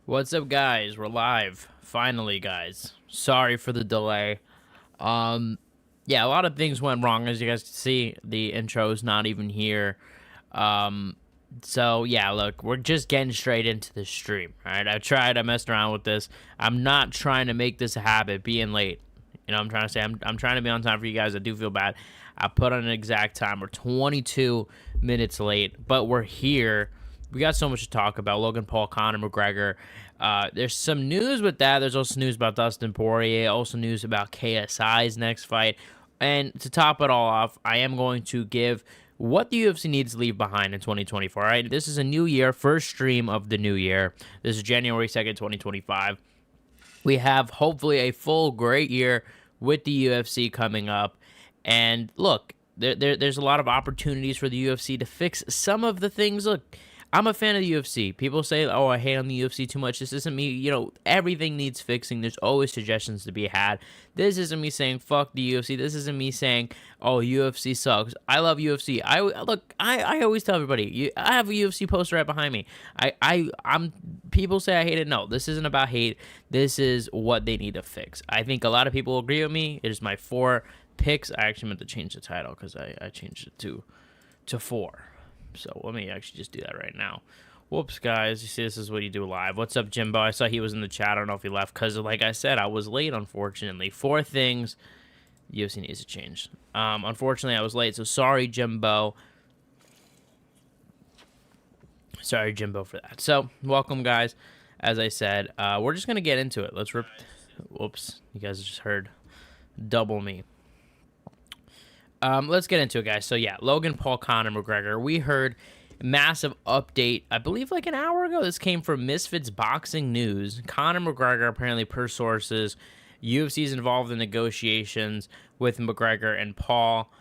What's up, guys? We're live. Finally, guys. Sorry for the delay. Um, yeah, a lot of things went wrong. As you guys can see, the intro's not even here. Um, so, yeah, look, we're just getting straight into the stream, all right? I messed around with this. I'm not trying to make this a habit, being late. You know what I'm trying to say? I'm trying to be on time for you guys. I do feel bad. I put on an exact time. We're 22 minutes late, but we're here. We got so much to talk about. Logan Paul, Conor McGregor. There's some news with that. There's also news about Dustin Poirier. Also news about KSI's next fight. And to top it all off, I am going to give what the UFC needs to leave behind in 2024. All right, this is a new year, first stream of the new year. This is January 2nd, 2025. We have hopefully a full great year with the UFC coming up. And look, there's a lot of opportunities for the UFC to fix some of the things. Look, I'm a fan of the UFC. People say, oh, I hate on the UFC too much. This isn't me. You know, everything needs fixing. There's always suggestions to be had. This isn't me saying, fuck the UFC. This isn't me saying, oh, UFC sucks. I love UFC. I always tell everybody, I have a UFC poster right behind me. I'm people say I hate it. No, this isn't about hate. This is what they need to fix. I think a lot of people agree with me. It is my 4 picks. I actually meant to change the title because I changed it to 4. So let me actually just do that right now. Whoops, guys. You see, this is what you do live. What's up, Jimbo? I saw he was in the chat. I don't know if he left because, like I said, I was late, unfortunately. 4 things UFC needs to change. Unfortunately, I was late, so sorry, Jimbo. Sorry, Jimbo, for that. So, welcome, guys. As I said, we're just going to get into it. Let's rip... Whoops. You guys just heard double me. Let's get into it, guys. So, yeah, Logan Paul, Conor McGregor. We heard massive update, I believe like an hour ago. This came from Misfits Boxing News. Conor McGregor, apparently per sources, UFC is involved in negotiations with McGregor and Paul.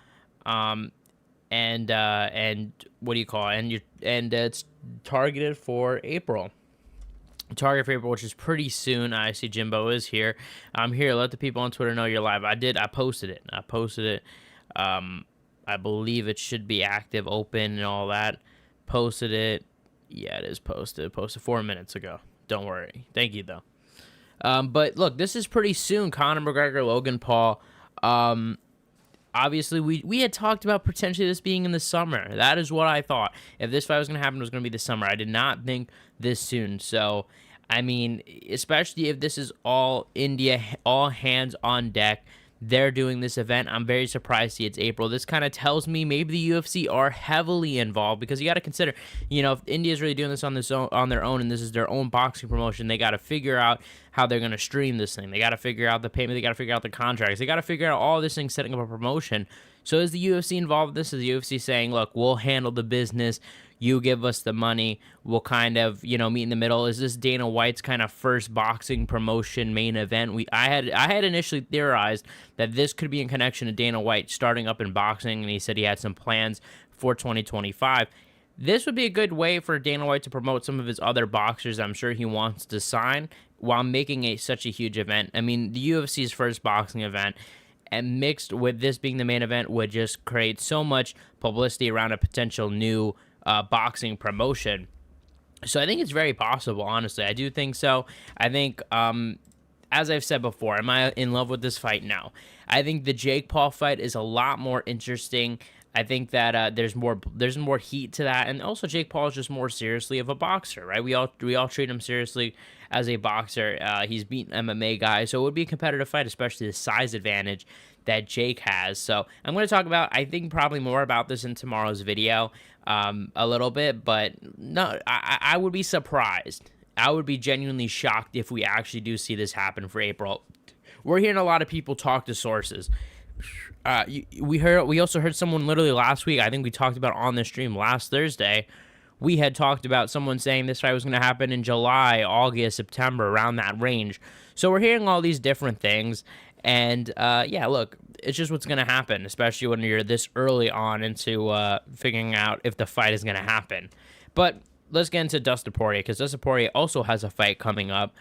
And what do you call it? And it's targeted for April. Target for April, which is pretty soon. I see Jimbo is here. I'm here. Let the people on Twitter know you're live. I posted it. I believe it should be active, open, and all that. Posted it. Yeah, it is posted. Posted 4 minutes ago. Don't worry. Thank you, though. But look, this is pretty soon. Conor McGregor, Logan Paul. Obviously, we had talked about potentially this being in the summer. That is what I thought. If this fight was going to happen, it was going to be this summer. I did not think this soon. So, I mean, especially if this is all India, all hands on deck, they're doing this event. I'm very surprised to see it's April. This kind of tells me maybe the UFC are heavily involved because you got to consider, you know, if India's really doing this on their own and this is their own boxing promotion, they got to figure out how they're going to stream this thing. They got to figure out the payment. They got to figure out the contracts. They got to figure out all this thing setting up a promotion. So is the UFC involved in this? Is the UFC saying, look, we'll handle the business, you give us the money, we'll kind of, you know, meet in the middle? Is this Dana White's kind of first boxing promotion main event? I had initially theorized that this could be in connection to Dana White starting up in boxing, and he said he had some plans for 2025. This would be a good way for Dana White to promote some of his other boxers I'm sure he wants to sign while making such a huge event. I mean, the UFC's first boxing event, and mixed with this being the main event, would just create so much publicity around a potential new boxing promotion. So I think it's very possible, honestly. I do think so. I think, as I've said before, am I in love with this fight? No. I think the Jake Paul fight is a lot more interesting. I think that there's more heat to that, and also Jake Paul is just more seriously of a boxer, right? We all treat him seriously as a boxer. He's beaten MMA guys, so it would be a competitive fight, especially the size advantage that Jake has. So I'm going to talk about, I think, probably more about this in tomorrow's video, a little bit, but no, I would be surprised. I would be genuinely shocked if we actually do see this happen for April. We're hearing a lot of people talk to sources. We also heard someone literally last week, I think we talked about on the stream last Thursday, we had talked about someone saying this fight was going to happen in July, August, September, around that range. So we're hearing all these different things, and yeah, look, it's just what's going to happen, especially when you're this early on into figuring out if the fight is going to happen. But let's get into Dustin Poirier, because Dustin Poirier also has a fight coming up.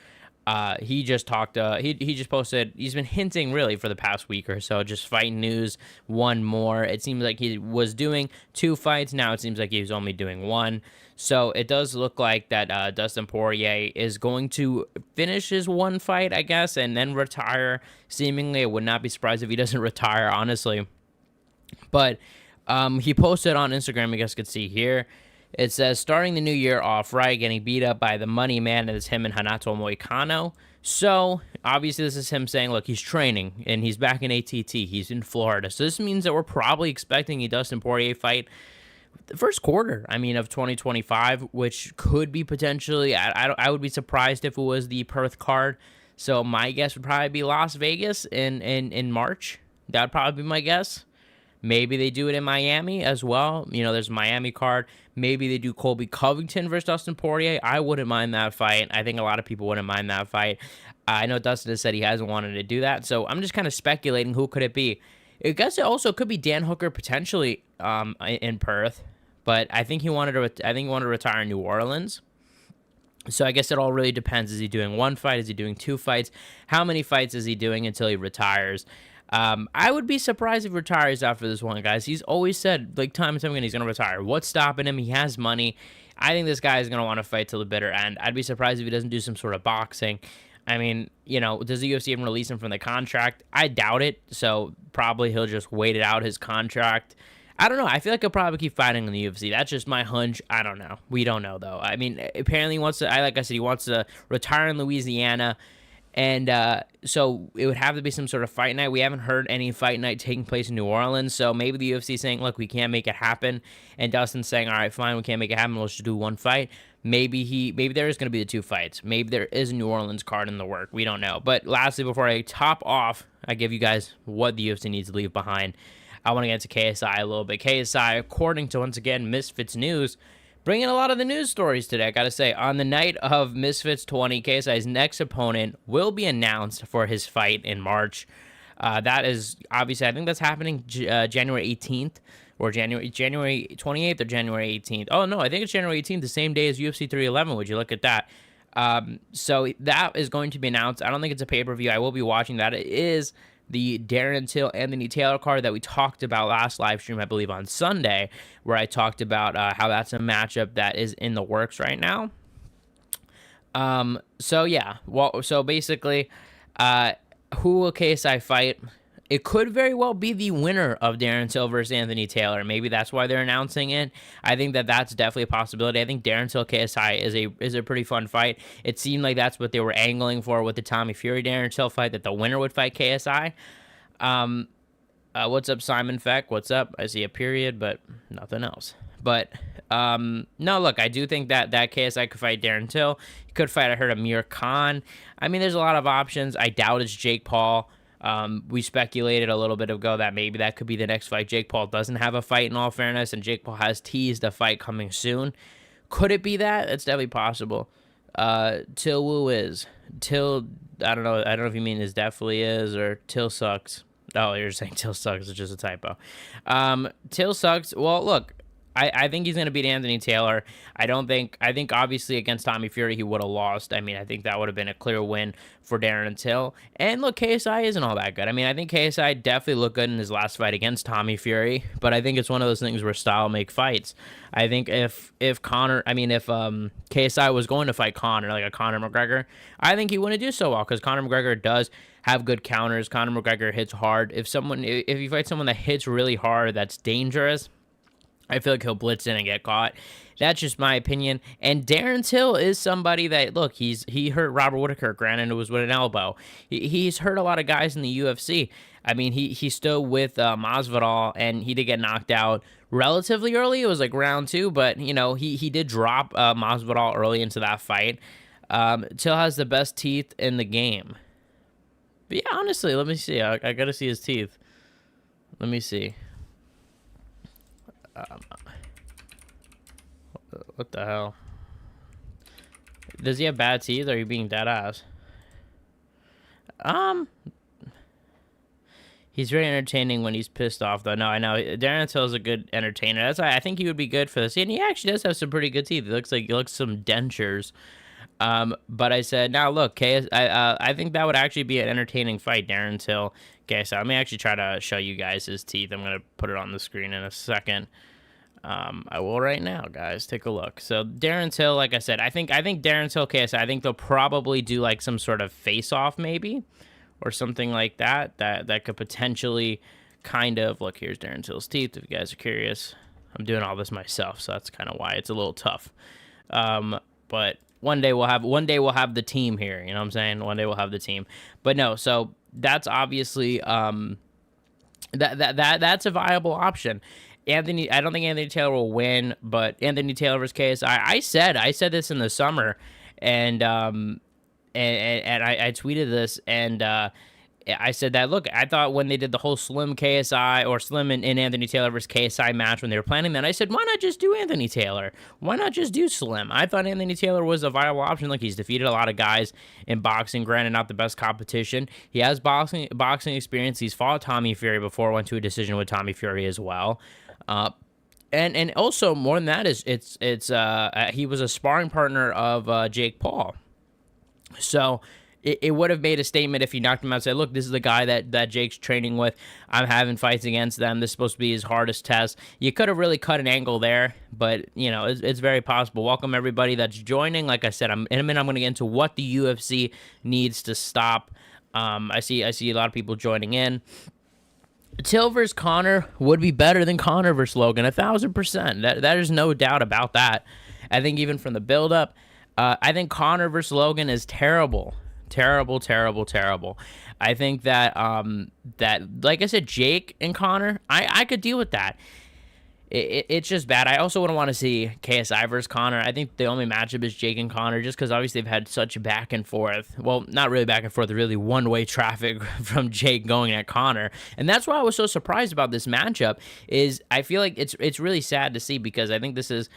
He just talked. He just posted. He's been hinting really for the past week or so. Just fight news. One more. It seems like he was doing 2 fights. Now it seems like he's only doing 1. So it does look like that Dustin Poirier is going to finish his 1 fight, I guess, and then retire. Seemingly, I would not be surprised if he doesn't retire, honestly. But he posted on Instagram. You guys could see here. It says, starting the new year off right, getting beat up by the money man, and it's him and Hanato Moicano. So, obviously, this is him saying, look, he's training, and he's back in ATT. He's in Florida. So, this means that we're probably expecting a Dustin Poirier fight the first quarter, of 2025, which could be potentially, I would be surprised if it was the Perth card. So, my guess would probably be Las Vegas in March. That would probably be my guess. Maybe they do it in Miami as well. There's a Miami card. Maybe they do Colby Covington versus Dustin Poirier. I wouldn't mind that fight. I think a lot of people wouldn't mind that fight. I know Dustin has said he hasn't wanted to do that, so I'm just kind of speculating who could it be. I guess it also could be Dan Hooker potentially in Perth, but I think he wanted to retire in New Orleans. So I guess it all really depends. Is he doing 1 fight? Is he doing 2 fights? How many fights is he doing until he retires? I would be surprised if he retires after this one, guys. He's always said, like, time and time again, he's going to retire. What's stopping him? He has money. I think this guy is going to want to fight till the bitter end. I'd be surprised if he doesn't do some sort of boxing. Does the UFC even release him from the contract? I doubt it, so probably he'll just wait it out, his contract. I don't know. I feel like he'll probably keep fighting in the UFC. That's just my hunch. I don't know. We don't know, though. Apparently he wants to, like I said, he wants to retire in Louisiana. And so it would have to be some sort of fight night. We haven't heard any fight night taking place in New Orleans. So maybe the UFC is saying, look, we can't make it happen. And Dustin's saying, all right, fine, we can't make it happen. Let's just do 1 fight. Maybe there is going to be the 2 fights. Maybe there is a New Orleans card in the work. We don't know. But lastly, before I top off, I give you guys what the UFC needs to leave behind. I want to get into KSI a little bit. KSI, according to, once again, Misfits News, bringing a lot of the news stories today, I gotta say. On the night of Misfits 20, KSI's next opponent will be announced for his fight in March. That is, obviously, I think that's happening January 18th, or January 28th or January 18th. Oh, no, I think it's January 18th, the same day as UFC 311. Would you look at that? So that is going to be announced. I don't think it's a pay-per-view. I will be watching that. It is the Darren Till, Anthony Taylor card that we talked about last live stream, I believe on Sunday, where I talked about how that's a matchup that is in the works right now. So basically, who will KSI fight? It could very well be the winner of Darren Till versus Anthony Taylor. Maybe that's why they're announcing it. I think that's definitely a possibility. I think Darren Till KSI is a pretty fun fight. It seemed like that's what they were angling for with the Tommy Fury Darren Till fight, that the winner would fight KSI. What's up, Simon Feck? What's up? I see a period, but nothing else. But no, look, I do think that KSI could fight Darren Till. He could fight, I heard, Amir Khan. There's a lot of options. I doubt it's Jake Paul. We speculated a little bit ago that maybe that could be the next fight. Jake Paul doesn't have a fight, in all fairness, and Jake Paul has teased a fight coming soon. Could it be that? It's definitely possible. Till Woo is. Till, I don't know if you mean is definitely is, or Till sucks. Oh, you're saying Till sucks. It's just a typo. Till sucks. Well, look, I think he's going to beat Anthony Taylor. I think obviously against Tommy Fury he would have lost. I think that would have been a clear win for Darren Till. And look, KSI isn't all that good. I think KSI definitely looked good in his last fight against Tommy Fury, but I think it's one of those things where style make fights. I think if KSI was going to fight Conor, like a Conor McGregor, I think he wouldn't do so well, because Conor McGregor does have good counters. Conor McGregor hits hard. If you fight someone that hits really hard, that's dangerous, I feel like he'll blitz in and get caught. That's just my opinion. And Darren Till is somebody that, look, he hurt Robert Whittaker. Granted, it was with an elbow. He's hurt a lot of guys in the UFC. He's still with Masvidal, and he did get knocked out relatively early. It was like round 2, but, he did drop Masvidal early into that fight. Till has the best teeth in the game. But yeah, honestly, let me see. I got to see his teeth. Let me see. What the hell? Does he have bad teeth, or are you being dead ass? He's very entertaining when he's pissed off, though. No, I know. Darren Till's a good entertainer. That's why I think he would be good for this. And he actually does have some pretty good teeth. It looks some dentures. But I said, now look, I think that would actually be an entertaining fight, Darren Till, KSI. Let me actually try to show you guys his teeth. I'm gonna put it on the screen in a second. I will right now, guys. Take a look. So Darren Till, like I said, I think Darren Till, KSI, I think they'll probably do like some sort of face-off maybe, or something like that. That could potentially kind of look. Here's Darren Till's teeth. If you guys are curious, I'm doing all this myself, so that's kind of why it's a little tough. But one day we'll have the team here. You know what I'm saying? One day we'll have the team. But no, so that's obviously that's a viable option. I don't think Anthony Taylor will win, but Anthony Taylor versus KSI. I said this in the summer, and I tweeted this, and I said that, look, I thought when they did the whole Slim KSI or Slim and Anthony Taylor versus KSI match when they were planning that, I said, why not just do Anthony Taylor? Why not just do Slim? I thought Anthony Taylor was a viable option. Look, he's defeated a lot of guys in boxing, granted not the best competition. He has boxing experience. He's fought Tommy Fury before, went to a decision with Tommy Fury as well. And also more than that is he was a sparring partner of Jake Paul. So it would have made a statement if he knocked him out and said, look, this is the guy that Jake's training with. I'm having fights against them. This is supposed to be his hardest test. You could have really cut an angle there, but, you know, it's very possible. Welcome, everybody that's joining. Like I said, in a minute, I'm going to get into what the UFC needs to stop. I see a lot of people joining in. Till versus Conor would be better than Conor versus Logan, 1,000%. That is no doubt about that. I think even from the build-up, I think Conor versus Logan is terrible. Terrible. I think that like I said, Jake and Conor, I could deal with that. It's just bad. I also wouldn't want to see KSI versus Conor. I think the only matchup is Jake and Conor, just because obviously they've had such back and forth. Well, not really back and forth, really one-way traffic from Jake going at Conor. And that's why I was so surprised about this matchup, is I feel like it's really sad to see, because I think this is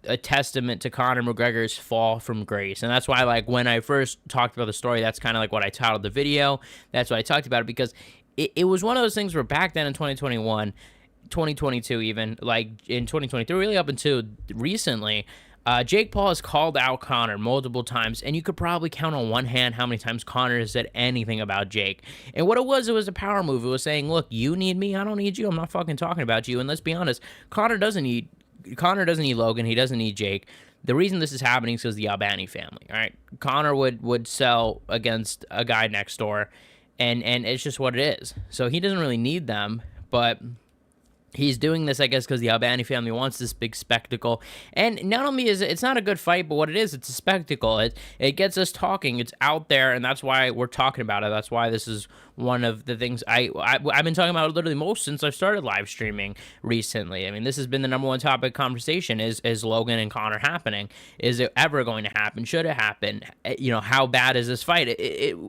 a testament to Conor McGregor's fall from grace. And that's why, like, when I first talked about the story, that's kind of like what I titled the video. That's why I talked about it, because it was one of those things where back then in 2021, 2022 even, like in 2023, really up until recently, Jake Paul has called out Conor multiple times, and you could probably count on one hand how many times Conor has said anything about Jake. And what it was a power move. It was saying, look, you need me, I don't need you, I'm not fucking talking about you. And let's be honest, Conor doesn't need Logan, he doesn't need Jake. The reason this is happening is because the Albani family, all right? Conor would sell against a guy next door, and it's just what it is. So he doesn't really need them, but he's doing this, I guess, because the Albani family wants this big spectacle. And not only is it's not a good fight, but what it is, it's a spectacle. It gets us talking. It's out there, and that's why we're talking about it. That's why this is one of the things I've been talking about literally most since I started live streaming recently. I mean, this has been the number one topic of conversation is Logan and Conor happening? Is it ever going to happen? Should it happen? You know, how bad is this fight?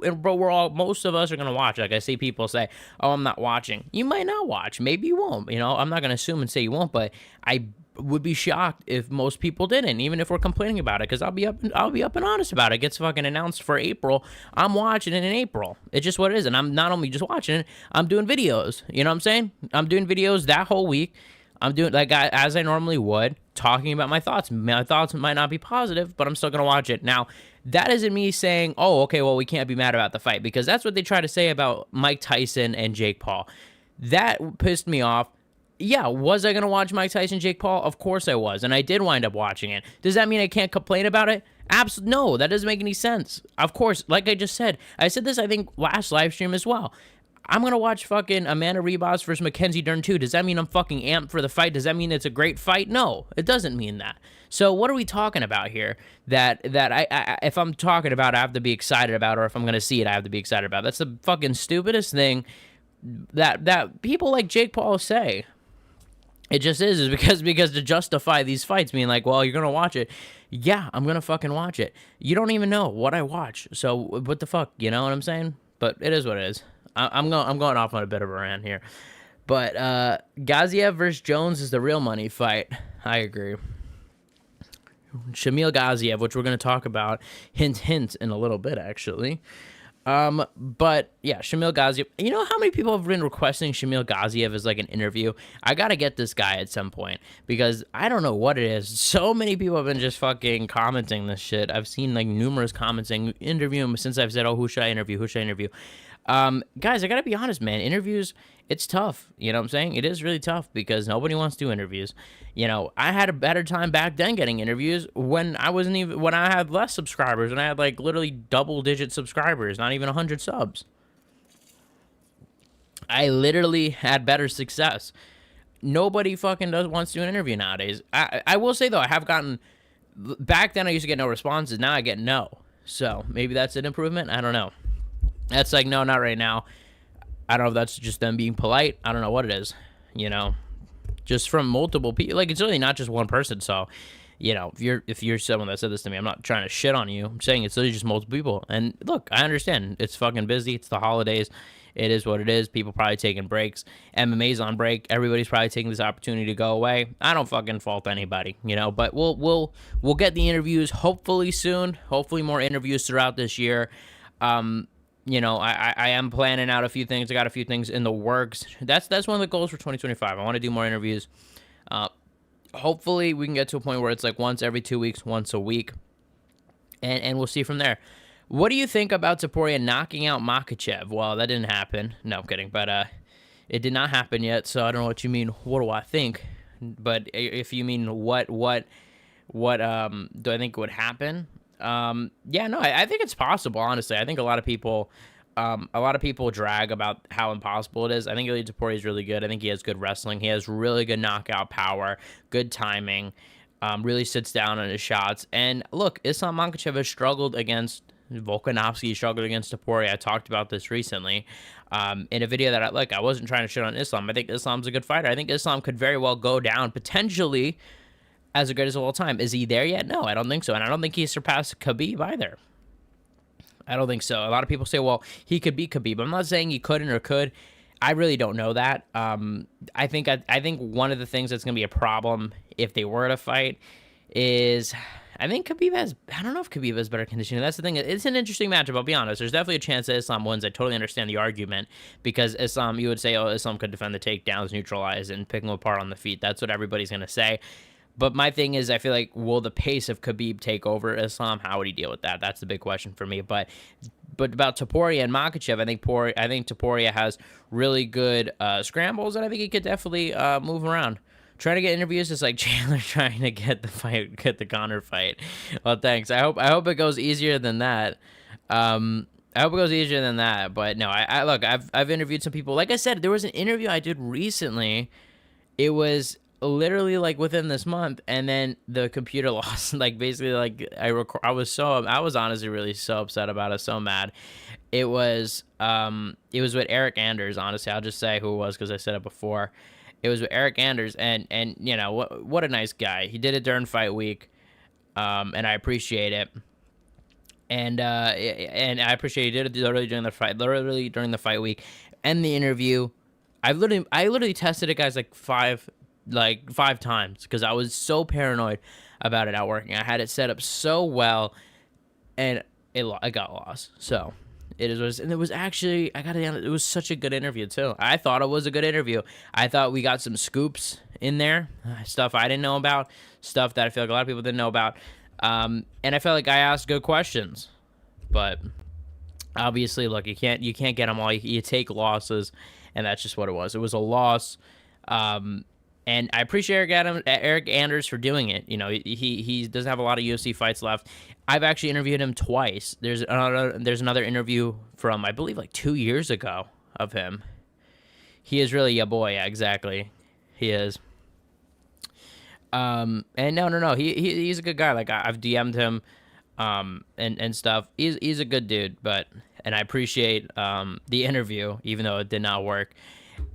But most of us are going to watch. Like I see people say, oh, I'm not watching. You might not watch. Maybe you won't. You know, I'm not going to assume and say you won't, but I would be shocked if most people didn't, even if we're complaining about it, because I'll be up and honest about it. It gets fucking announced for April. I'm watching it in April. It's just what it is. And I'm not only just watching it, I'm doing videos. You know what I'm saying? I'm doing videos that whole week. I'm doing like as I normally would, talking about my thoughts. My thoughts might not be positive, but I'm still going to watch it. Now, that isn't me saying, oh, okay, well, we can't be mad about the fight, because that's what they try to say about Mike Tyson and Jake Paul. That pissed me off. Yeah, was I going to watch Mike Tyson, Jake Paul? Of course I was, and I did wind up watching it. Does that mean I can't complain about it? Absolutely, no, that doesn't make any sense. Of course, like I just said, I said this, I think, last live stream as well. I'm going to watch fucking Amanda Ribas versus Mackenzie Dern too. Does that mean I'm fucking amped for the fight? Does that mean it's a great fight? No, it doesn't mean that. So what are we talking about here? That I if I'm talking about it, I have to be excited about, or if I'm going to see it, I have to be excited about. That's the fucking stupidest thing that people like Jake Paul say. It just is because to justify these fights, being like, well, you're going to watch it. Yeah, I'm going to fucking watch it. You don't even know what I watch. So what the fuck, you know what I'm saying? But it is what it is. I'm going off on a bit of a rant here. But Gaziev versus Jones is the real money fight. I agree. Shamil Gaziev, which we're going to talk about, hint, in a little bit, actually. But yeah, Shamil Gaziev. You know how many people have been requesting Shamil Gaziev as like an interview? I gotta get this guy at some point because I don't know what it is. So many people have been just fucking commenting this shit. I've seen like numerous comments saying interview him since I've said, oh, who should I interview? Who should I interview? Guys, I gotta be honest, man. Interviews, it's tough. You know what I'm saying? It is really tough because nobody wants to do interviews. You know, I had a better time back then getting interviews when I had less subscribers and I had like literally double-digit subscribers, not even 100 subs. I literally had better success. Nobody fucking wants to do an interview nowadays. I will say though, I have gotten back then. I used to get no responses. Now I get no. So maybe that's an improvement. I don't know. That's like, no, not right now. I don't know if that's just them being polite. I don't know what it is, you know, just from multiple people. Like, it's really not just one person. So, you know, if you're someone that said this to me, I'm not trying to shit on you. I'm saying it's literally just multiple people. And look, I understand. It's fucking busy. It's the holidays. It is what it is. People probably taking breaks. MMA's on break. Everybody's probably taking this opportunity to go away. I don't fucking fault anybody, you know, but we'll get the interviews hopefully soon. Hopefully more interviews throughout this year. You know, I am planning out a few things. I got a few things in the works. That's one of the goals for 2025. I want to do more interviews. Hopefully, we can get to a point where it's like once every 2 weeks, once a week. And we'll see from there. What do you think about Topuria knocking out Makhachev? Well, that didn't happen. No, I'm kidding. But it did not happen yet, so I don't know what you mean. What do I think? But if you mean what do I think would happen? Yeah, no, I think it's possible, honestly. I think a lot of people drag about how impossible it is. I think Ilia Topuria is really good. I think he has good wrestling. He has really good knockout power, good timing, really sits down on his shots. And look, Islam Makhachev has struggled against Volkanovski, struggled against Topuria. I talked about this recently in a video that I wasn't trying to shit on Islam. I think Islam's a good fighter. I think Islam could very well go down potentially as the greatest of all time. Is he there yet? No, I don't think so. And I don't think he's surpassed Khabib either. I don't think so. A lot of people say, well, he could beat Khabib. I'm not saying he couldn't or could. I really don't know that. I think one of the things that's going to be a problem if they were to fight is I think Khabib has, I don't know if Khabib has better conditioning. That's the thing. It's an interesting matchup, I'll be honest. There's definitely a chance that Islam wins. I totally understand the argument because Islam, you would say, oh, Islam could defend the takedowns, neutralize, and pick him apart on the feet. That's what everybody's going to say. But my thing is, I feel like, will the pace of Khabib take over Islam? How would he deal with that? That's the big question for me. But about Topuria and Makhachev, I think Topuria has really good scrambles, and I think he could definitely move around. Trying to get interviews is like Chandler trying to get the Conor fight. Well, thanks. I hope it goes easier than that. I hope it goes easier than that. But no, I've interviewed some people. Like I said, there was an interview I did recently. It was literally like within this month, and then the computer lost. Like basically, like I was honestly really so upset about it, so mad. It was with Eryk Anders. Honestly, I'll just say who it was because I said it before. It was with Eryk Anders, and you know what a nice guy. He did it during fight week, and I appreciate it. And I appreciate he did it literally during the fight week, and the interview. I literally tested it, guys, like five times because I was so paranoid about it not working. I had it set up so well, and it got lost. So it is what it is. And it was actually, it was such a good interview too. I thought it was a good interview. I thought we got some scoops in there, stuff I didn't know about, stuff that I feel like a lot of people didn't know about. And I felt like I asked good questions, but obviously, look, you can't get them all. You take losses, and that's just what it was. It was a loss. And I appreciate Eryk Anders for doing it. You know, he doesn't have a lot of UFC fights left. I've actually interviewed him twice. There's another interview from, I believe, like 2 years ago of him. He is really a boy. Yeah, exactly. He is. And no. He's a good guy. Like I've DM'd him, and stuff. He's a good dude. And I appreciate the interview, even though it did not work.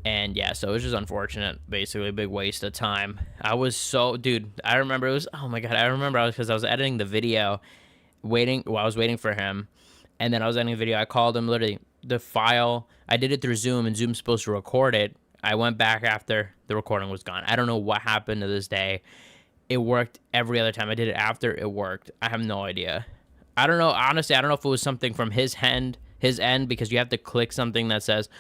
And yeah, so it was just unfortunate, basically a big waste of time. I was so, dude, I remember it was, oh my God, because I was editing the video, I was waiting for him, and then I was editing the video, I called him, literally, the file, I did it through Zoom, and Zoom's supposed to record it. I went back after the recording was gone. I don't know what happened to this day. It worked every other time. I did it after, it worked. I have no idea. I don't know, honestly, I don't know if it was something from his end, his end, because you have to click something that says,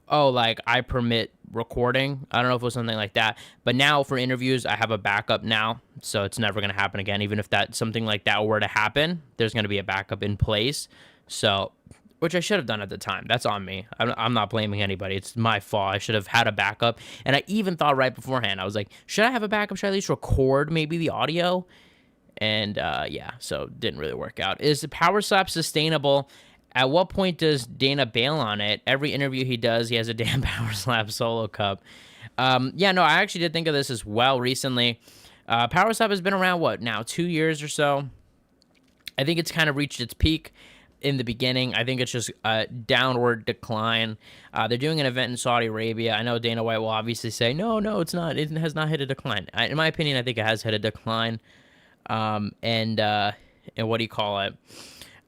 oh, like, I permit recording. I don't know if it was something like that. But now for interviews, I have a backup now. So it's never going to happen again. Even if that something like that were to happen, there's going to be a backup in place. So, which I should have done at the time. That's on me. I'm not blaming anybody. It's my fault. I should have had a backup. And I even thought right beforehand, I was like, should I have a backup? Should I at least record maybe the audio? And yeah, so didn't really work out. Is the power slap sustainable? At what point does Dana bail on it? Every interview he does, he has a damn power slap solo cup. Yeah, no, I actually did think of this as well recently. Power slap has been around, what, now 2 years or so? I think it's kind of reached its peak in the beginning. I think it's just a downward decline. They're doing an event in Saudi Arabia. I know Dana White will obviously say, no, it's not. It has not hit a decline. In my opinion, I think it has hit a decline. And what do you call it?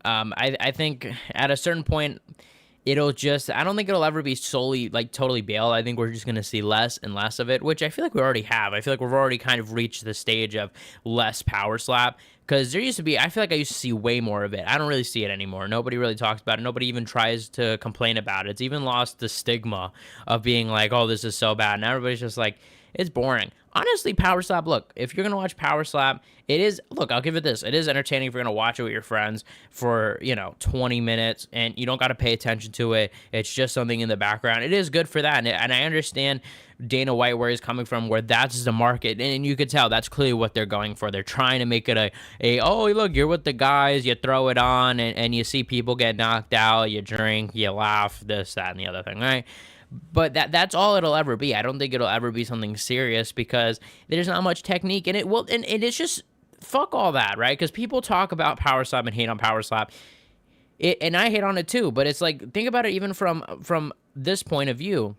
I think at a certain point, it'll just, I don't think it'll ever be solely, like, totally bailed. I think we're just going to see less and less of it, which I feel like we already have. I feel like we've already kind of reached the stage of less power slap, because there used to be, I feel like I used to see way more of it. I don't really see it anymore. Nobody really talks about it. Nobody even tries to complain about it. It's even lost the stigma of being like, oh, this is so bad. And everybody's just like, it's boring. Honestly, power slap, look, if you're going to watch power slap, it is, look, I'll give it this. It is entertaining if you're going to watch it with your friends for, 20 minutes, and you don't got to pay attention to it. It's just something in the background. It is good for that. And I understand Dana White, where he's coming from, where that's the market. And you could tell that's clearly what they're going for. They're trying to make it oh, look, you're with the guys, you throw it on, and you see people get knocked out, you drink, you laugh, this, that, and the other thing, right? But that's all it'll ever be. I don't think it'll ever be something serious, because there's not much technique, and and it's just, fuck all that, right? Because people talk about power slap and hate on power slap, and I hate on it too. But it's like, think about it even from this point of view.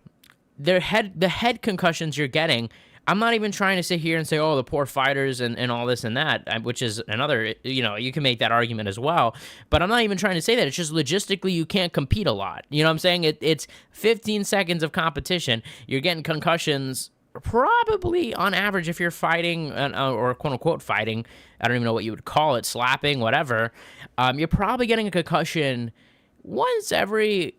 The head concussions you're getting. I'm not even trying to sit here and say, oh, the poor fighters and all this and that, which is another, you can make that argument as well. But I'm not even trying to say that. It's just logistically you can't compete a lot. You know what I'm saying? It's 15 seconds of competition. You're getting concussions probably on average, if you're fighting, or quote-unquote fighting, I don't even know what you would call it, slapping, whatever, you're probably getting a concussion once every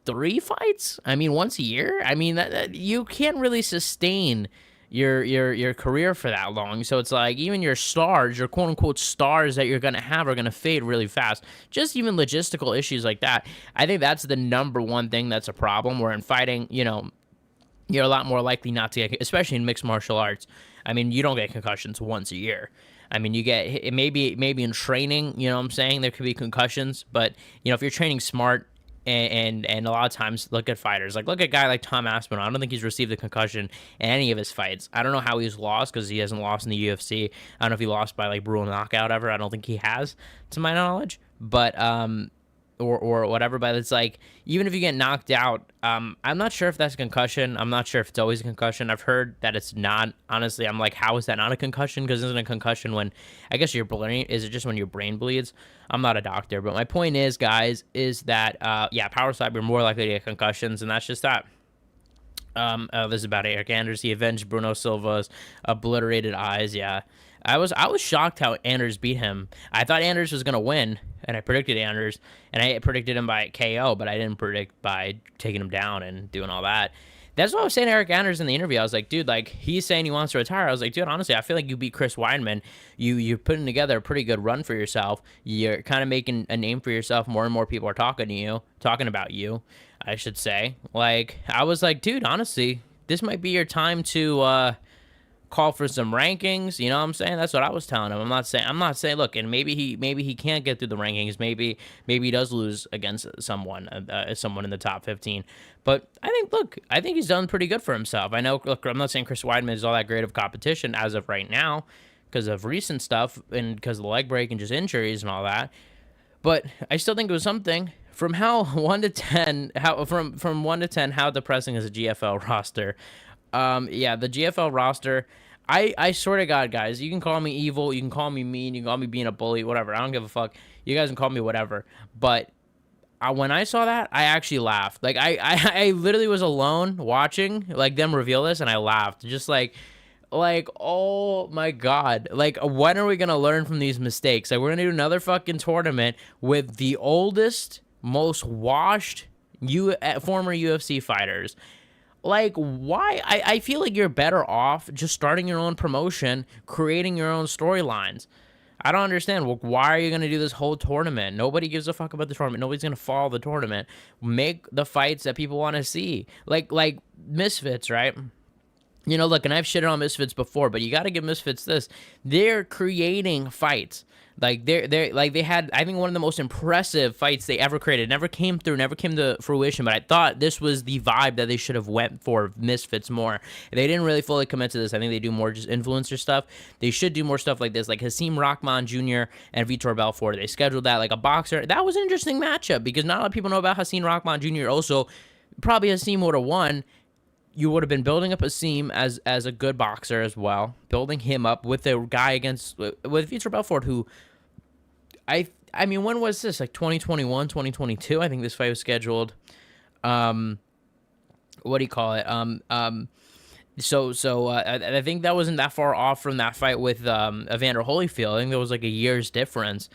3 fights. I mean, once a year. I mean, that you can't really sustain your career for that long. So it's like, even your stars, your quote unquote stars that you're gonna have, are gonna fade really fast. Just even logistical issues like that. I think that's the number one thing that's a problem. Where in fighting, you're a lot more likely not to get, especially in mixed martial arts. I mean, you don't get concussions once a year. I mean, you get, maybe in training, what I'm saying, there could be concussions, but if you're training smart. And a lot of times, look at fighters. Like, look at a guy like Tom Aspinall. I don't think he's received a concussion in any of his fights. I don't know how he's lost, because he hasn't lost in the UFC. I don't know if he lost by, like, brutal knockout ever. I don't think he has, to my knowledge. But, or whatever. But it's like, even if you get knocked out, I'm not sure if that's a concussion. I'm not sure if it's always a concussion. I've heard that it's not. Honestly, I'm like, how is that not a concussion? Because isn't a concussion when, I guess, your brain, is it just when your brain bleeds? I'm not a doctor, but my point is, guys, is that, power slap, you're more likely to get concussions, and that's just that. This is about Eryk Anders. He avenged Bruno Silva's obliterated eyes. Yeah, I was shocked how Anders beat him. I thought Anders was gonna win, and I predicted Anders, and I predicted him by KO, but I didn't predict by taking him down and doing all that. That's what I was saying to Eryk Anders in the interview. I was like, dude, like, he's saying he wants to retire. I was like, dude, honestly, I feel like you beat Chris Weidman. You're putting together a pretty good run for yourself. You're kind of making a name for yourself. More and more people are talking about you, I should say. Like, I was like, dude, honestly, this might be your time to call for some rankings. You know what I'm saying? That's what I was telling him. I'm not saying, look, and maybe he can't get through the rankings. Maybe he does lose against someone in the top 15. But I think he's done pretty good for himself. I know, look, I'm not saying Chris Weidman is all that great of competition as of right now, because of recent stuff and because of the leg break and just injuries and all that. But I still think it was something. From how 1 to 10, from 1 to 10, how depressing is a GFL roster? The GFL roster, I swear to God, guys, you can call me evil, you can call me mean, you can call me being a bully, whatever. I don't give a fuck. You guys can call me whatever. But when I saw that, I actually laughed. Like, I literally was alone watching, like, them reveal this, and I laughed. Just like, oh my God. Like, when are we going to learn from these mistakes? Like, we're going to do another fucking tournament with the oldest most washed former UFC fighters. Like, why? I feel like you're better off just starting your own promotion, creating your own storylines. I don't understand. Well, why are you going to do this whole tournament? Nobody gives a fuck about the tournament. Nobody's going to follow the tournament. Make the fights that people want to see. Like Misfits, right? You know, look, and I've shitted on Misfits before, but you got to give Misfits this. They're creating fights. Like they had, I think, one of the most impressive fights they ever created. Never came to fruition, but I thought this was the vibe that they should have went for, Misfits more. They didn't really fully commit to this. I think they do more just influencer stuff. They should do more stuff like this, like Hasim Rahman Jr. and Vitor Belfort. They scheduled that like a boxer. That was an interesting matchup because not a lot of people know about Hasim Rahman Jr. Also, probably Hasim would have won. You would have been building up Hasim as a good boxer as well, building him up with a guy with Vitor Belfort, who I mean, when was this? Like 2021, 2022? I think this fight was scheduled. What do you call it? I think that wasn't that far off from that fight with Evander Holyfield. I think there was like a year's difference,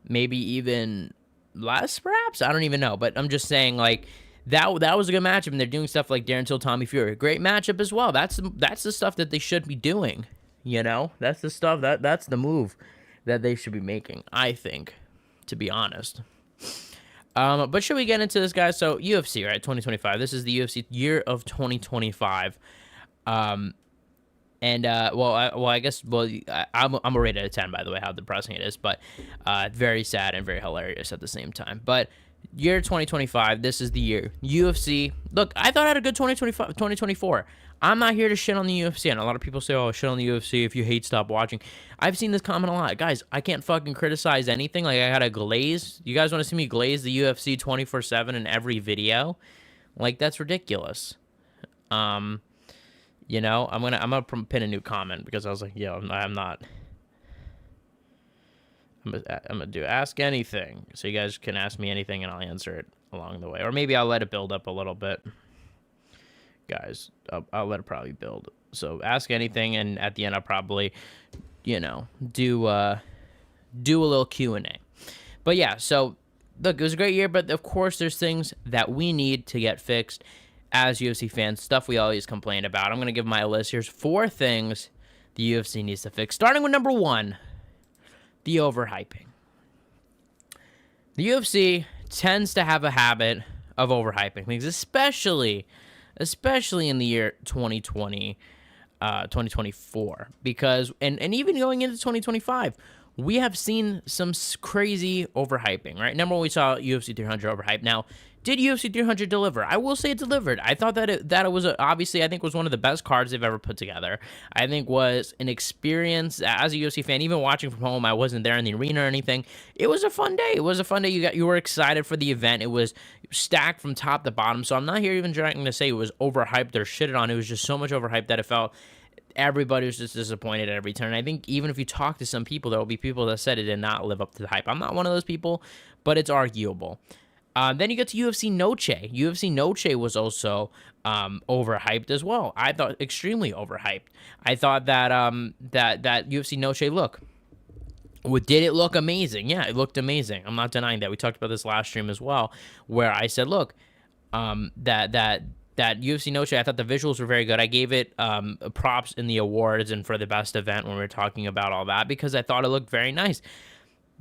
maybe even less, perhaps. I don't even know, but I'm just saying, like, that was a good matchup, and they're doing stuff like Darren Till, Tommy Fury, great matchup as well. That's the stuff that they should be doing. You know, that's the stuff that's the move that they should be making, I think, to be honest. But should we get into this, guys? So UFC, right? 2025. This is the UFC year of 2025. I guess I'm a rate out of 10, by the way, how depressing it is, but very sad and very hilarious at the same time. But year 2025, this is the year. UFC, look, I thought I had a good 2024. I'm not here to shit on the UFC, and a lot of people say, oh, shit on the UFC, if you hate, stop watching. I've seen this comment a lot. Guys, I can't fucking criticize anything. Like, I gotta glaze. You guys want to see me glaze the UFC 24/7 in every video? Like, that's ridiculous. You know, I'm gonna pin a new comment because I was like, yo, I'm gonna do ask anything, so you guys can ask me anything and I'll answer it along the way, or maybe I'll let it build up a little bit, guys. I'll let it probably build. So ask anything, and at the end I'll probably, you know, do a little Q&A. But yeah, so look, it was a great year, but of course there's things that we need to get fixed as UFC fans, stuff we always complain about. I'm going to give my list. Here's 4 things the UFC needs to fix, starting with number 1, the overhyping. The UFC tends to have a habit of overhyping things, especially in the year 2024, because, and even going into 2025, we have seen some crazy overhyping, right? Number 1, we saw UFC 300 overhype. Now, did UFC 300 deliver? I will say it delivered. I thought that it was obviously, I think, was one of the best cards they've ever put together. I think was an experience as a UFC fan, even watching from home. I wasn't there in the arena or anything. It was a fun day. It was a fun day. You were excited for the event. It was stacked from top to bottom. So I'm not here even trying to say it was overhyped or shitted on. It was just so much overhyped that it felt everybody was just disappointed at every turn. I think even if you talk to some people, there will be people that said it did not live up to the hype. I'm not one of those people, but it's arguable. Then you get to UFC Noche. UFC Noche was also overhyped as well. I thought extremely overhyped. I thought that that UFC Noche look. Did it look amazing? Yeah, it looked amazing. I'm not denying that. We talked about this last stream as well, where I said, look, that UFC Noche, I thought the visuals were very good. I gave it props in the awards and for the best event when we were talking about all that, because I thought it looked very nice.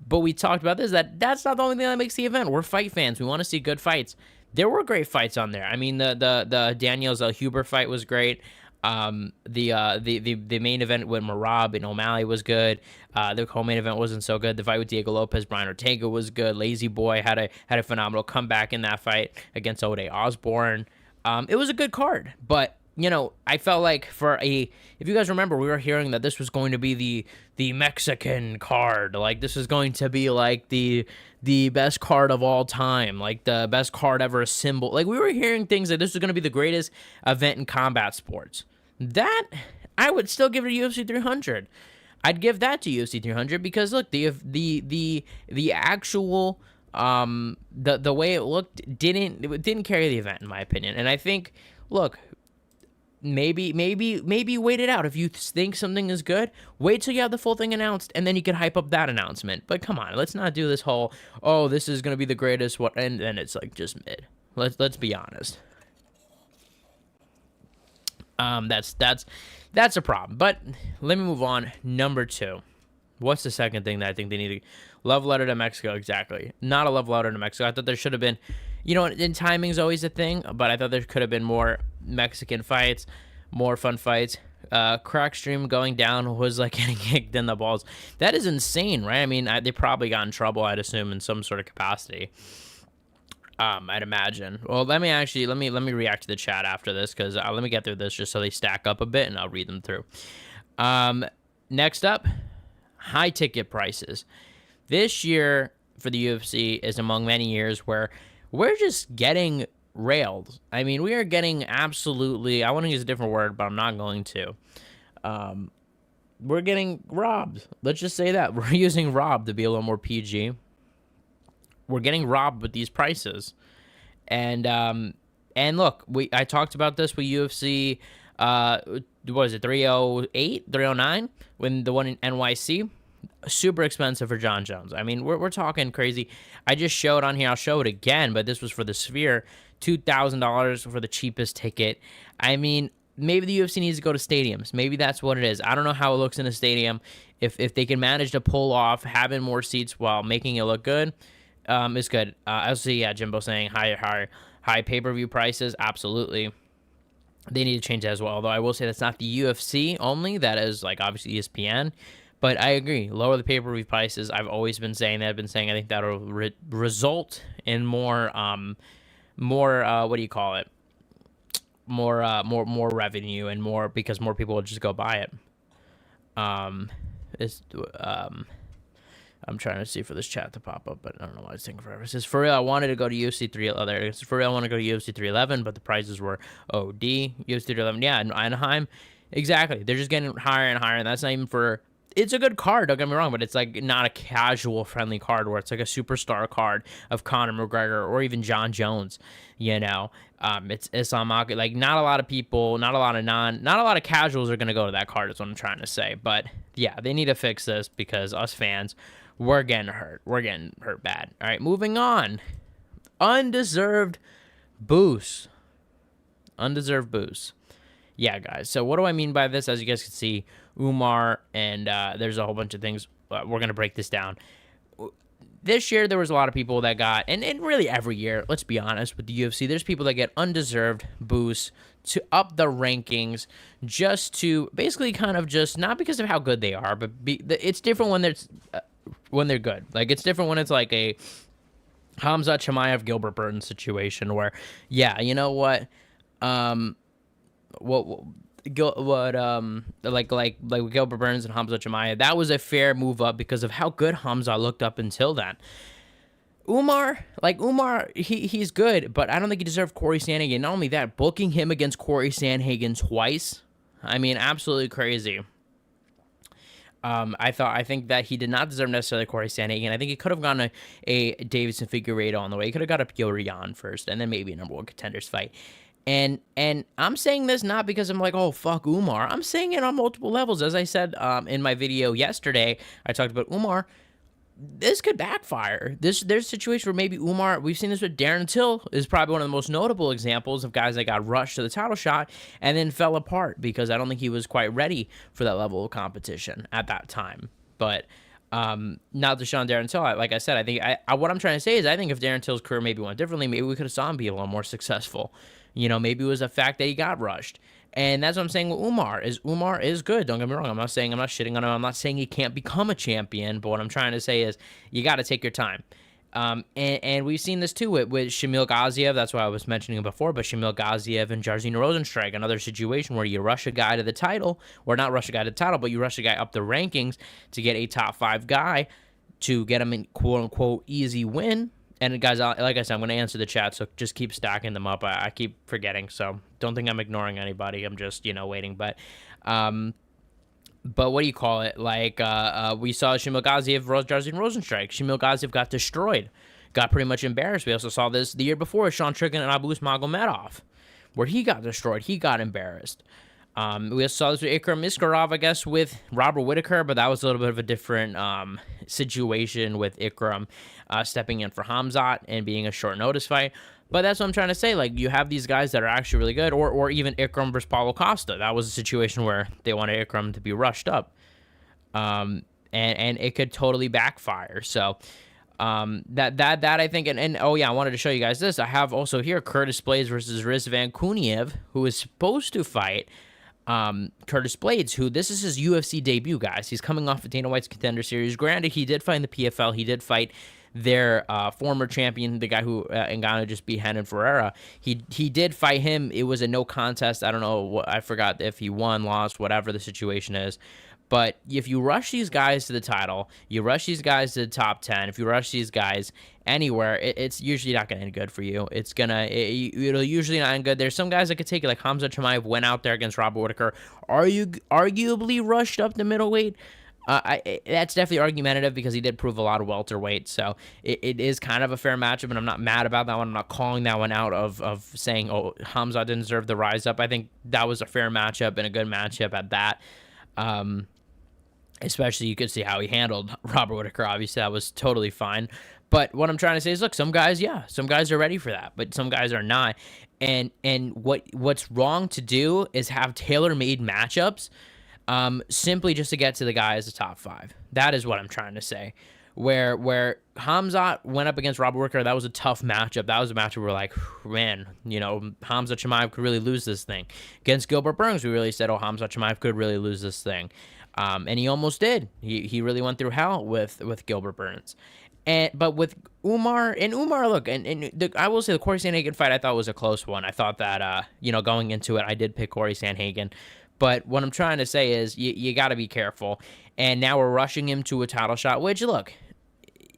But we talked about this, that's not the only thing that makes the event. We're fight fans. We want to see good fights. There were great fights on there. I mean, the Daniel Zellhuber fight was great. The main event with Merab and O'Malley was good. The co-main event wasn't so good. The fight with Diego Lopez, Brian Ortega was good. Lazy Boy had a phenomenal comeback in that fight against Ode Osborne. It was a good card, but you know, I felt like if you guys remember, we were hearing that this was going to be the Mexican card. Like, this is going to be like the best card of all time, like the best card ever assembled. Like, we were hearing things that this was going to be the greatest event in combat sports. That, I would still give it to UFC 300. I'd give that to UFC 300 because look, the actual the way it looked didn't carry the event, in my opinion. And I think, look, maybe wait it out. If you think something is good, wait till you have the full thing announced, and then you can hype up that announcement. But come on, let's not do this whole, oh, this is gonna be the greatest what, and then it's like just mid. Let's be honest. That's a problem. But let me move on. Number 2. What's the second thing that I think they need to... Love letter to Mexico, exactly. Not a love letter to Mexico. I thought there should have been... You know, and timing's always a thing, but I thought there could have been more Mexican fights, more fun fights. Crackstream going down was like getting kicked in the balls. That is insane, right? I mean, they probably got in trouble, I'd assume, in some sort of capacity. I'd imagine. Well, let me react to the chat after this, because let me get through this just so they stack up a bit, and I'll read them through. Next up, high ticket prices. This year for the UFC is among many years where we're just getting railed. I mean, we are getting absolutely, I want to use a different word, but I'm not going to. We're getting robbed. Let's just say that. We're using robbed to be a little more PG. We're getting robbed with these prices. And look, I talked about this with UFC, what was it, 308, 309, when the one in NYC, super expensive for John Jones. I mean, we're talking crazy. I just showed on here, I'll show it again, but this was for the Sphere, $2,000 for the cheapest ticket. I mean, maybe the UFC needs to go to stadiums. Maybe that's what it is. I don't know how it looks in a stadium. If they can manage to pull off having more seats while making it look good, it's good. I see, yeah, Jimbo saying high pay-per-view prices. Absolutely. They need to change that as well. Although I will say that's not the UFC only. That is, like, obviously ESPN. But I agree. Lower the pay-per-view prices. I've always been saying that. I've been saying I think that'll result in more, what do you call it? More revenue and more, because more people will just go buy it. I'm trying to see for this chat to pop up, but I don't know why it's taking forever. It says, for real, I wanted to go to UFC 311. For real, I want to go to UFC 311, but the prices were OD. UFC 311, yeah, in Anaheim. Exactly. They're just getting higher and higher, and that's not even for... It's a good card, don't get me wrong, but it's like not a casual friendly card where it's like a superstar card of Conor McGregor or even John Jones, you know. It's Islam, like not a lot of people, not a lot of casuals are going to go to that card is what I'm trying to say. But yeah, they need to fix this because us fans, we're getting hurt. We're getting hurt bad. All right, moving on. Undeserved boost. Undeserved boost. Yeah, guys. So what do I mean by this? As you guys can see, Umar, and there's a whole bunch of things. We're going to break this down. This year, there was a lot of people that got, and really every year, let's be honest, with the UFC, there's people that get undeserved boosts to up the rankings just to basically kind of just, not because of how good they are, but it's different when they're good. Like, it's different when it's like a Khamzat, Chimaev, Gilbert Burton situation where, yeah, you know what, like Gilbert Burns and Khamzat Chimaev, that was a fair move up because of how good Khamzat looked up until then. Umar, he's good, but I don't think he deserved Corey Sandhagen. Not only that, booking him against Corey Sandhagen twice, I mean, absolutely crazy. I think that he did not deserve necessarily Corey Sandhagen. I think he could have gone a Davidson Figueiredo on the way. He could have got a Petr Yan first, and then maybe a number one contenders fight. And I'm saying this not because I'm like, oh, fuck Umar. I'm saying it on multiple levels. As I said in my video yesterday, I talked about Umar. This could backfire. There's a situation where maybe Umar, we've seen this with Darren Till, is probably one of the most notable examples of guys that got rushed to the title shot and then fell apart because I don't think he was quite ready for that level of competition at that time. But not to Sean Darren Till, like I said, I think what I'm trying to say is I think if Darren Till's career maybe went differently, maybe we could have saw him be a little more successful. You know, maybe it was the fact that he got rushed. And that's what I'm saying with Umar. Umar is good. Don't get me wrong. I'm not shitting on him. I'm not saying he can't become a champion. But what I'm trying to say is you got to take your time. And we've seen this too with Shamil Gaziev. That's why I was mentioning him before. But Shamil Gaziev and Jairzinho Rozenstruik, another situation where you rush a guy to the title. Or not rush a guy to the title, but you rush a guy up the rankings to get a top 5 guy to get him in quote-unquote easy win. And guys, like I said, I'm going to answer the chat, so just keep stacking them up. I keep forgetting, so don't think I'm ignoring anybody. I'm just, waiting. But what do you call it? Like, we saw Shamil Gaziev, Jairzinho Rozenstruik. Shamil Gaziev got destroyed, got pretty much embarrassed. We also saw this the year before, Sean Strickland and Abus Magomedov, where he got destroyed. He got embarrassed. We saw this with Ikram Iskarov, I guess, with Robert Whittaker, but that was a little bit of a different situation with Ikram stepping in for Khamzat and being a short notice fight. But that's what I'm trying to say. Like, you have these guys that are actually really good, or even Ikram versus Paulo Costa. That was a situation where they wanted Ikram to be rushed up, and it could totally backfire. So that I think, and oh yeah, I wanted to show you guys this. I have also here Curtis Blades versus Rizvan Kuniev, who is supposed to fight Curtis Blades, who this is his UFC debut, guys. He's coming off of Dana White's Contender Series. Granted, he did fight in the PFL. He did fight their former champion, the guy who Ngannou just beat Renan Ferreira. He did fight him. It was a no contest. I don't know. I forgot if he won, lost, whatever the situation is. But if you rush these guys to the title, you rush these guys to the top 10, if you rush these guys anywhere, it's usually not going to end good for you. It'll usually not end good. There's some guys that could take it, like Khamzat Chimaev went out there against Robert Whittaker. Arguably rushed up the middleweight. That's definitely argumentative because he did prove a lot of welterweight. So it is kind of a fair matchup, and I'm not mad about that one. I'm not calling that one out of saying, oh, Khamzat didn't deserve the rise up. I think that was a fair matchup and a good matchup at that. Especially you could see how he handled Robert Whittaker. Obviously, that was totally fine. But what I'm trying to say is, look, some guys are ready for that, but some guys are not. And what's wrong to do is have tailor-made matchups simply just to get to the guy as a top 5. That is what I'm trying to say. Where Khamzat went up against Robert Whittaker, that was a tough matchup. That was a matchup where we're like, man, Khamzat Chimaev could really lose this thing. Against Gilbert Burns, we really said, oh, Khamzat Chimaev could really lose this thing. And he almost did. He really went through hell with Gilbert Burns. But with Umar, look, I will say the Corey Sandhagen fight I thought was a close one. I thought that, going into it, I did pick Corey Sandhagen. But what I'm trying to say is you got to be careful. And now we're rushing him to a title shot, which, look,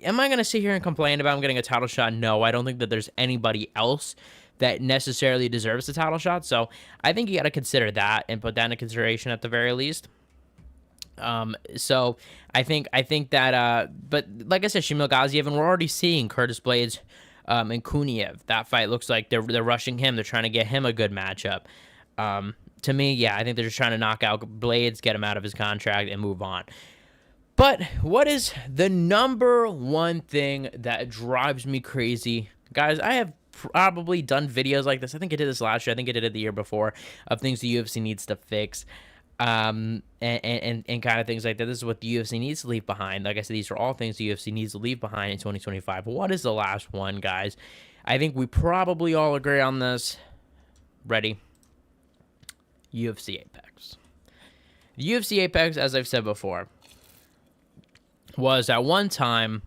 am I going to sit here and complain about him getting a title shot? No, I don't think that there's anybody else that necessarily deserves a title shot. So I think you got to consider that and put that into consideration at the very least. So I think that, but like I said, Shamil Gaziev, and we're already seeing Curtis Blades, and Kuniev. That fight looks like they're rushing him. They're trying to get him a good matchup. To me, yeah, I think they're just trying to knock out Blades, get him out of his contract, and move on. But what is the number one thing that drives me crazy? Guys, I have probably done videos like this. I think I did this last year. I think I did it the year before, of things the UFC needs to fix. And kind of things like that. This is what the UFC needs to leave behind. Like I said, these are all things the UFC needs to leave behind in 2025. But what is the last one, guys? I think we probably all agree on this. Ready? UFC Apex. The UFC Apex, as I've said before, was at one time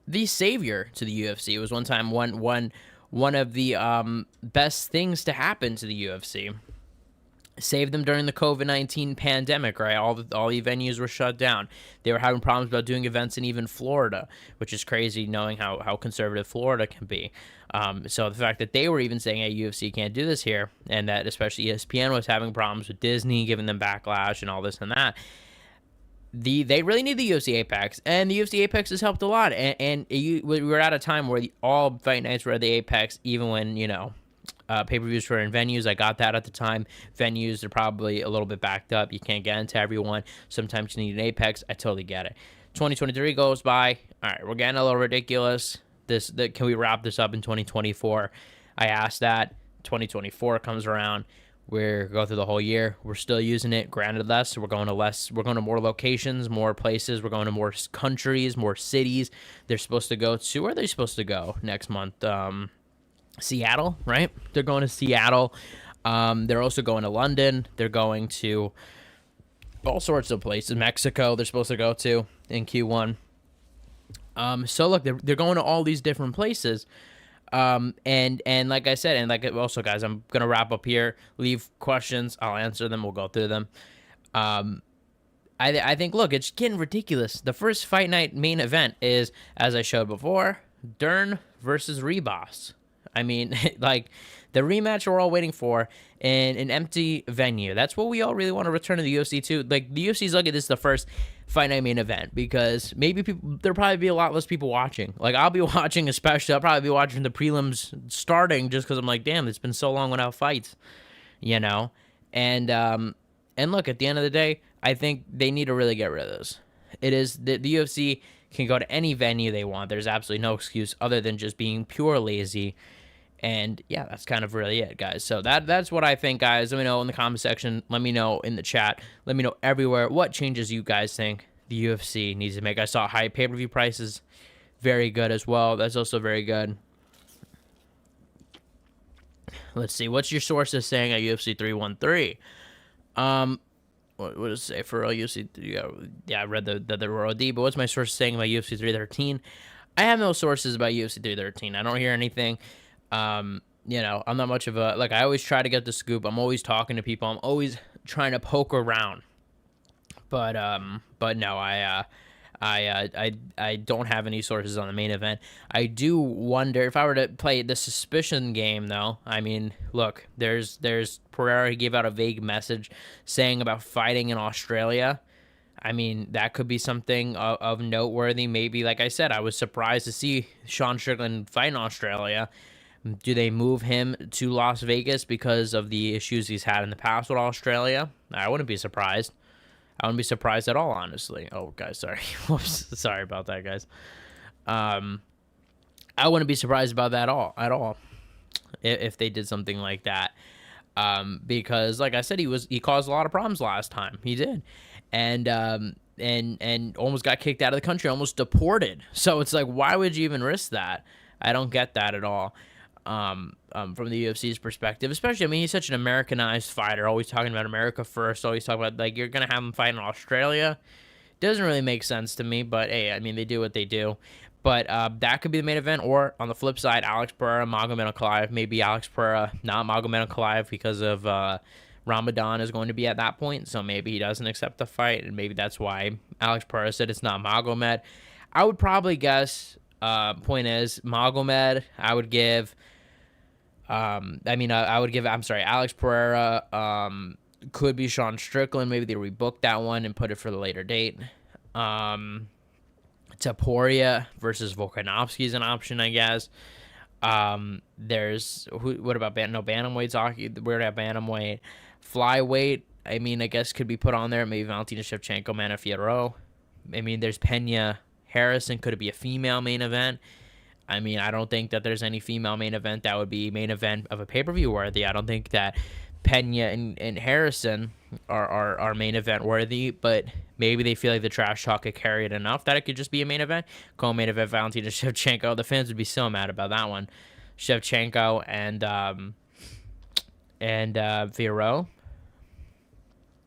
the savior to the UFC. It was one time one of the best things to happen to the UFC. Saved them during the COVID-19 pandemic, right? All the venues were shut down. They were having problems about doing events in even Florida, which is crazy knowing how conservative Florida can be. So the fact that they were even saying, hey, UFC can't do this here, and that especially ESPN was having problems with Disney, giving them backlash and all this and that. They really need the UFC Apex, and the UFC Apex has helped a lot. And we were at a time where all fight nights were at the Apex, even when, pay-per-views were in venues. I got that at the time. Venues are probably a little bit backed up. You can't get into everyone. Sometimes you need an Apex. I totally get it. 2023 goes by. All right, we're getting a little ridiculous. Can we wrap this up in 2024? I asked that. 2024 comes around. We're going through the whole year. We're still using it. Granted, less. We're going to more locations, more places. We're going to more countries, more cities. They're supposed to go to. Where are they supposed to go next month? Seattle, right? They're going to Seattle. They're also going to London. They're going to all sorts of places. Mexico, they're supposed to go to in Q1. So look, they're going to all these different places. And like I said, and like also, guys, I'm gonna wrap up here. Leave questions, I'll answer them. We'll go through them. I think, look, it's getting ridiculous. The first fight night main event is, as I showed before, Darren versus Ribas. I mean, like, the rematch we're all waiting for in an empty venue. That's what we all really want to return to the UFC too. Like, the UFC's lucky this is the first Fight Night main event, because maybe there'll probably be a lot less people watching. Like, I'll be watching, especially. I'll probably be watching the prelims starting just because I'm like, damn, it's been so long without fights, you know? And look, at the end of the day, I think they need to really get rid of this. It is the UFC can go to any venue they want. There's absolutely no excuse other than just being pure lazy. And yeah, that's kind of really it, guys. So that's what I think, guys. Let me know in the comment section. Let me know in the chat. Let me know everywhere what changes you guys think the UFC needs to make. I saw high pay-per-view prices. Very good as well. That's also very good. Let's see. What's your sources saying at UFC 313? What does it say for real UFC? Yeah, I read the Royal D, but what's my source saying about UFC 313? I have no sources about UFC 313. I don't hear anything. You know, I'm not much of a, like, I always try to get the scoop. I'm always talking to people. I'm always trying to poke around. But no, I don't have any sources on the main event. I do wonder if I were to play the suspicion game, though. I mean, look, there's Pereira. He gave out a vague message saying about fighting in Australia. I mean, that could be something of noteworthy. Maybe, like I said, I was surprised to see Sean Strickland fight in Australia. Do they move him to Las Vegas because of the issues he's had in the past with Australia? I wouldn't be surprised. I wouldn't be surprised at all, honestly. Oh, guys, sorry. Whoops. Sorry about that, guys. I wouldn't be surprised about that at all, if they did something like that. Because, like I said, he caused a lot of problems last time. He did. And almost got kicked out of the country, almost deported. So it's like, why would you even risk that? I don't get that at all. From the UFC's perspective, especially, I mean, he's such an Americanized fighter, always talking about America first, always talking about, like, you're going to have him fight in Australia. Doesn't really make sense to me, but hey, I mean, they do what they do. But that could be the main event, or on the flip side, Alex Pereira, Magomed Ankalaev, maybe Alex Pereira, not Magomed Ankalaev, because of Ramadan is going to be at that point, so maybe he doesn't accept the fight, and maybe that's why Alex Pereira said it's not Magomed. I would probably guess, point is, Magomed, I would give... I'm sorry, Alex Pereira, could be Sean Strickland. Maybe they rebook that one and put it for the later date. Topuria versus Volkanovski is an option, I guess. What about bantamweight's weird at bantamweight. Flyweight, I mean, I guess could be put on there. Maybe Valentina Shevchenko, Mana Fierro. I mean, there's Pena Harrison. Could it be a female main event? I mean, I don't think that there's any female main event that would be main event of a pay-per-view worthy. I don't think that Pena and Harrison are main event worthy, but maybe they feel like the trash talk could carry it enough that it could just be a main event. Co-main event, Valentina Shevchenko. The fans would be so mad about that one. Shevchenko and Fierro.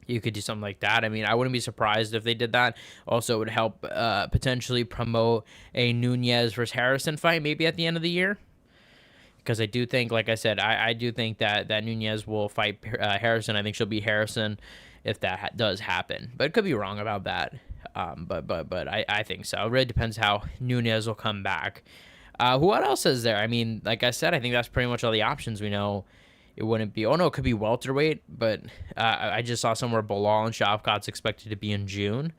You could do something like that. I mean, I wouldn't be surprised if they did that. Also, it would help potentially promote a Nunes versus Harrison fight maybe at the end of the year. Because I do think, like I said, I do think that Nunes will fight Harrison. I think she'll be Harrison if that does happen. But it could be wrong about that. But I think so. It really depends how Nunes will come back. What else is there? I mean, like I said, I think that's pretty much all the options we know. It wouldn't be. Oh, no, it could be welterweight, but I just saw somewhere Bilal and Shavkat's expected to be in June.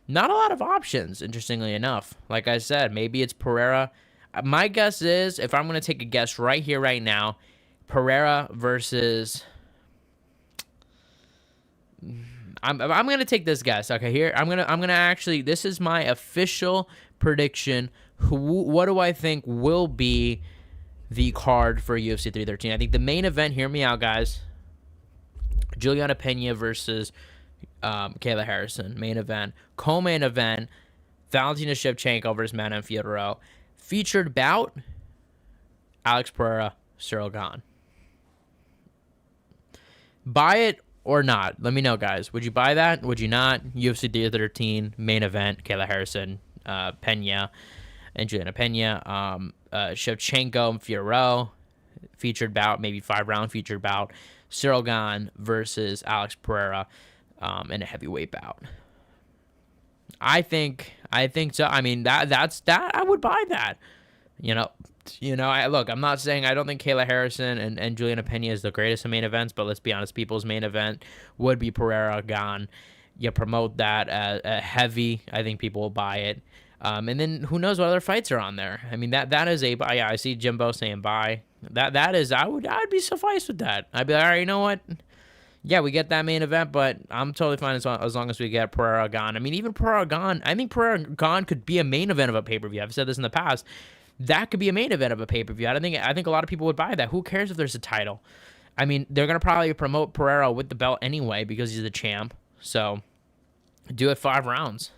Not a lot of options, interestingly enough. Like I said, maybe it's Pereira. My guess is, if I'm going to take a guess right here, right now, Pereira versus... I'm going to take this guess. Okay, here, I'm gonna actually... This is my official prediction. What do I think will be the card for UFC 313. I think the main event, hear me out, guys. Juliana Pena versus Kayla Harrison, main event. Co-main event, Valentina Shevchenko versus Mana Fierro. Featured bout, Alex Pereira, Cyril Gane. Buy it or not? Let me know, guys. Would you buy that? Would you not? UFC 313, main event, Kayla Harrison, Pena, and Juliana Pena. Shevchenko and Fierro, featured bout, maybe 5-round featured bout. Cyril Gane versus Alex Pereira in a heavyweight bout. I think so. I mean, that's I would buy that. You know, You know, I'm not saying I don't think Kayla Harrison and Juliana Pena is the greatest of main events, but let's be honest, people's main event would be Pereira Gan. You promote that heavy, I think people will buy it. And then who knows what other fights are on there? I mean, that is a buy. Yeah, I see Jimbo saying buy. That is, I'd be sufficed with that. I'd be like, all right, you know what? Yeah, we get that main event, but I'm totally fine as long as we get Pereira Gan. I mean, even Pereira Gan, I think Pereira Gan could be a main event of a pay-per-view. I've said this in the past. That could be a main event of a pay-per-view. I think a lot of people would buy that. Who cares if there's a title? I mean, they're going to probably promote Pereira with the belt anyway because he's the champ. So, do it 5 rounds.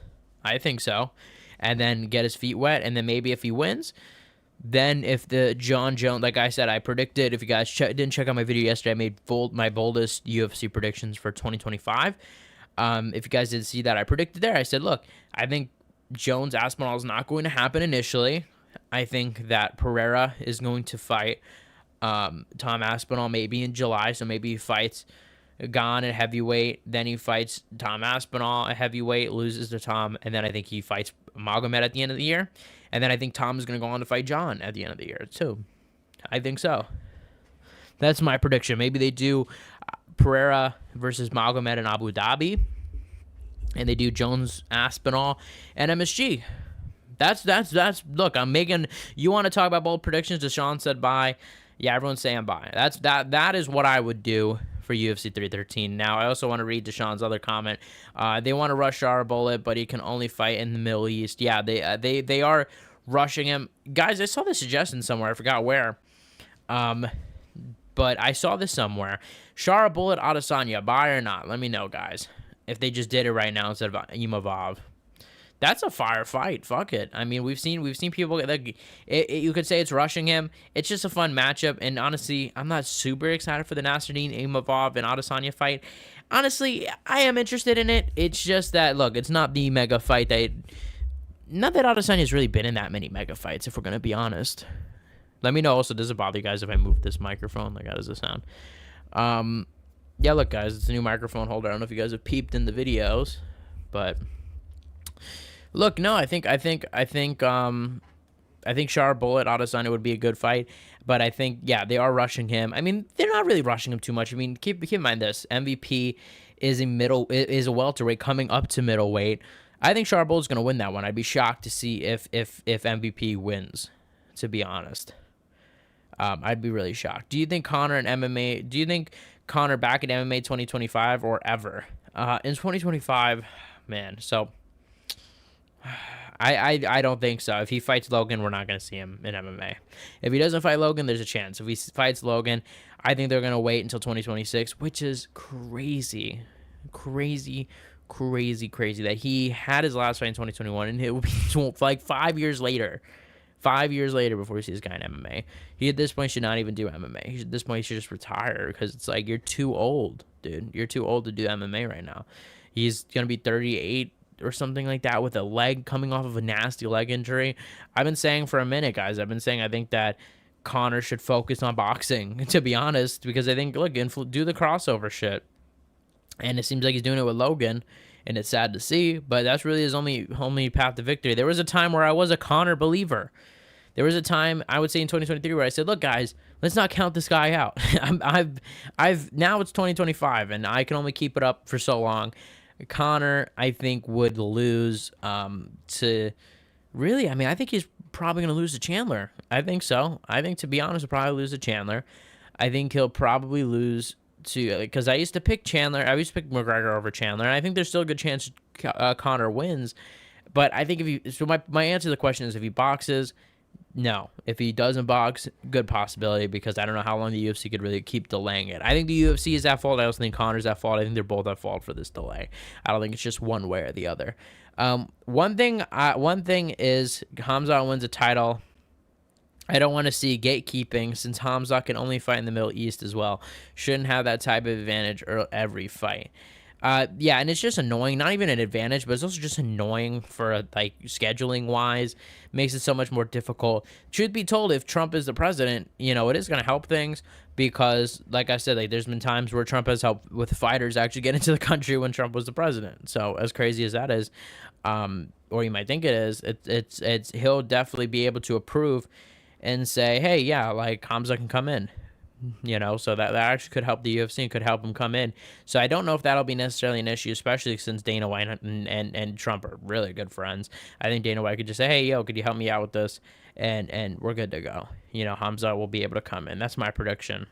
I think so. And then get his feet wet. And then maybe if he wins, then if the John Jones, like I said, I predicted, if you guys didn't check out my video yesterday, I made my boldest UFC predictions for 2025. If you guys didn't see that, I predicted there. I said, look, I think Jones-Aspinall is not going to happen initially. I think that Pereira is going to fight Tom Aspinall maybe in July, so maybe he fights Gan at heavyweight, then he fights Tom Aspinall at heavyweight, loses to Tom, and then I think he fights Magomed at the end of the year, and then I think Tom is going to go on to fight John at the end of the year, too. I think so. That's my prediction. Maybe they do Pereira versus Magomed in Abu Dhabi, and they do Jones-Aspinall and MSG. That's look, I'm making, you want to talk about bold predictions? Deshaun said buy. Yeah, everyone's saying buy. That is what I would do for UFC 313. Now, I also want to read Deshaun's other comment. They want to rush Shara Bullet, but he can only fight in the Middle East. Yeah, they are rushing him. Guys, I saw this suggestion somewhere. I forgot where. But I saw this somewhere. Shara Bullet Adesanya, buy or not? Let me know, guys. If they just did it right now instead of Imavov. That's a fire fight. Fuck it. I mean, we've seen people like you could say it's rushing him. It's just a fun matchup, and honestly, I'm not super excited for the Nasruddin Imavov and Adesanya fight. Honestly, I am interested in it. It's just that look, it's not the mega fight not that Adesanya's really been in that many mega fights. If we're gonna be honest, let me know. Also, does it bother you guys if I move this microphone? Like, how does it sound? Yeah, look, guys, it's a new microphone holder. I don't know if you guys have peeped in the videos, but. Look, no, I think Shara Bullet Adesanya would be a good fight, but I think they are rushing him. I mean, they're not really rushing him too much. I mean, keep in mind this: MVP is a welterweight coming up to middleweight. I think Shara Bullet's going to win that one. I'd be shocked to see if MVP wins. To be honest, I'd be really shocked. Do you think Conor in MMA? Do you think Conor back in MMA 2025 or ever? In 2025, man. So. I don't think so. If he fights Logan, we're not going to see him in MMA. If he doesn't fight Logan, there's a chance. If he fights Logan, I think they're going to wait until 2026, which is crazy. Crazy that he had his last fight in 2021, and it will be like 5 years later. 5 years later before we see this guy in MMA. He at this point should not even do MMA. At this point, he should just retire because it's like, you're too old, dude. You're too old to do MMA right now. He's going to be 38 or something like that with a leg coming off of a nasty leg injury. I've been saying for a minute, guys. I think that Conor should focus on boxing, to be honest, because I think, look, do the crossover shit. And it seems like he's doing it with Logan, and it's sad to see, but that's really his only path to victory. There was a time where I was a Conor believer. There was a time, I would say in 2023, where I said, look, guys, let's not count this guy out. Now it's 2025, and I can only keep it up for so long. Conor, I think, would lose to really, I think he's probably going to lose to Chandler. I think so. I think, to be honest, he'll probably lose to Chandler. I think he'll probably lose to, because I used to pick Chandler. I used to pick McGregor over Chandler, and I think there's still a good chance Conor wins. But I think so my answer to the question is if he boxes, no. If he doesn't box, good possibility, because I don't know how long the UFC could really keep delaying it. I think the UFC is at fault. I also think Conor's at fault. I think they're both at fault for this delay. I don't think it's just one way or the other. One thing is Khamzat wins a title. I don't want to see gatekeeping, since Khamzat can only fight in the Middle East as well. Shouldn't have that type of advantage every fight. And it's just annoying. Not even an advantage, but it's also just annoying for, like, scheduling wise. Makes it so much more difficult. Truth be told, if Trump is the president, it is going to help things, because, like I said, like, there's been times where Trump has helped with fighters actually get into the country when Trump was the president. So as crazy as that is, or you might think it is, it's he'll definitely be able to approve and say, hey, yeah, like Khamzat can come in. So that actually could help the UFC and could help him come in. So I don't know if that'll be necessarily an issue, especially since Dana White and Trump are really good friends. I think Dana White could just say, hey, yo, could you help me out with this? And we're good to go. Khamzat will be able to come in. That's my prediction.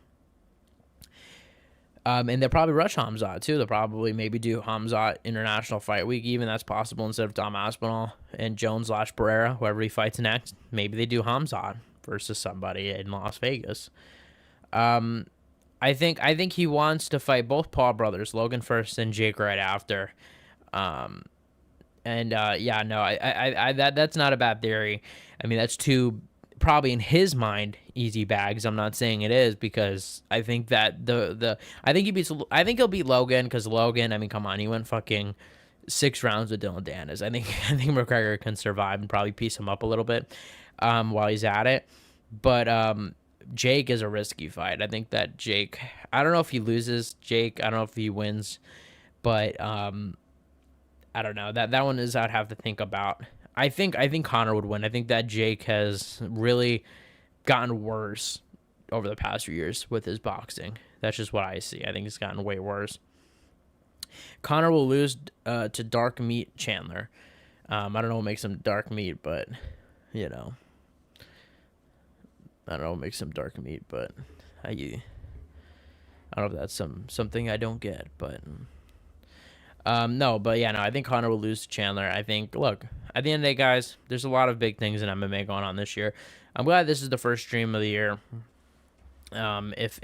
And they'll probably rush Khamzat, too. They'll probably maybe do Khamzat International Fight Week. Even that's possible instead of Dom Aspinall and Jones/Pereira, whoever he fights next. Maybe they do Khamzat versus somebody in Las Vegas. I think he wants to fight both Paul brothers, Logan first and Jake right after. That's not a bad theory. I mean, that's two probably in his mind easy bags. I'm not saying it is, because I think that I think he'll beat Logan, because Logan, I mean, come on, he went fucking 6 rounds with Dylan Danis. I think McGregor can survive and probably piece him up a little bit while he's at it. But Jake is a risky fight. I think that Jake, I don't know if he loses Jake. I don't know if he wins, but I don't know. That one is I'd have to think about. I think Conor would win. I think that Jake has really gotten worse over the past few years with his boxing. That's just what I see. I think it's gotten way worse. Conor will lose to Dark Meat Chandler. I don't know what makes him Dark Meat, but I don't know what makes him dark meat, but I don't know if that's something I don't get, but I think Conor will lose to Chandler. I think, look, at the end of the day, guys, there's a lot of big things in MMA going on this year. I'm glad this is the first stream of the year. If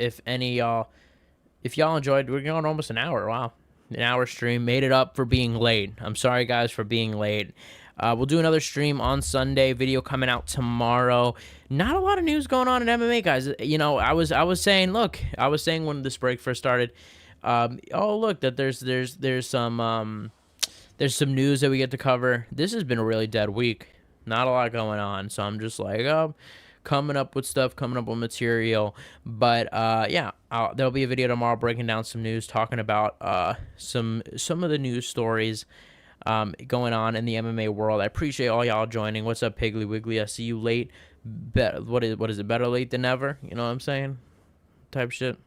y'all enjoyed, we're going almost an hour. Wow, an hour stream. Made it up for being late. I'm sorry, guys, for being late. We'll do another stream on Sunday. Video coming out tomorrow. Not a lot of news going on in MMA, guys. I was saying when this break first started, that there's some news that we get to cover. This has been a really dead week. Not a lot going on, so I'm just like, coming up with material. But there'll be a video tomorrow breaking down some news, talking about some of the news stories going on in the MMA world. I appreciate all y'all joining. What's up, Piggly Wiggly? I see you late. What is it? Better late than never? You know what I'm saying? Type shit.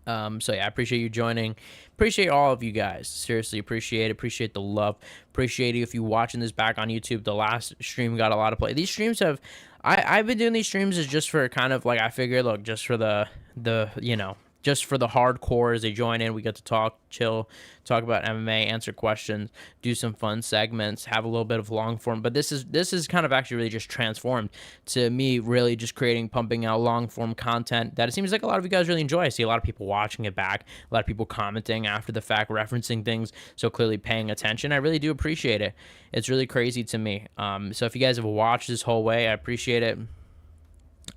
I appreciate you joining. Appreciate all of you guys. Seriously, appreciate it. Appreciate the love. Appreciate it if you watching this back on YouTube. The last stream got a lot of play. These streams have, I've been doing these streams is just for kind of like, I figure, look, just for just for the hardcores. They join in, we get to talk, chill, talk about MMA, answer questions, do some fun segments, have a little bit of long form. But this is kind of actually really just transformed to me really just pumping out long form content that it seems like a lot of you guys really enjoy. I see a lot of people watching it back, a lot of people commenting after the fact, referencing things, so clearly paying attention. I really do appreciate it. It's really crazy to me. So if you guys have watched this whole way, I appreciate it.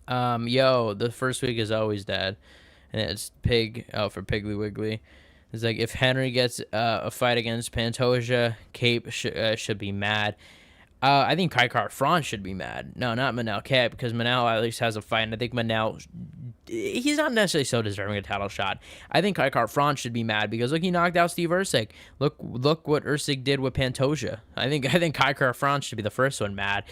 The first week is always dead. And it's Pig for Piggly Wiggly. It's like, if Henry gets a fight against Pantoja, Cape should be mad. I think Kai Kara-France should be mad. No, not Manel Cape, because Manel at least has a fight, and I think Manel, he's not necessarily so deserving a title shot. I think Kai Kara-France should be mad because, look, he knocked out Steve Usyk. Look what Usyk did with Pantoja. I think Kai Kara-France should be the first one mad.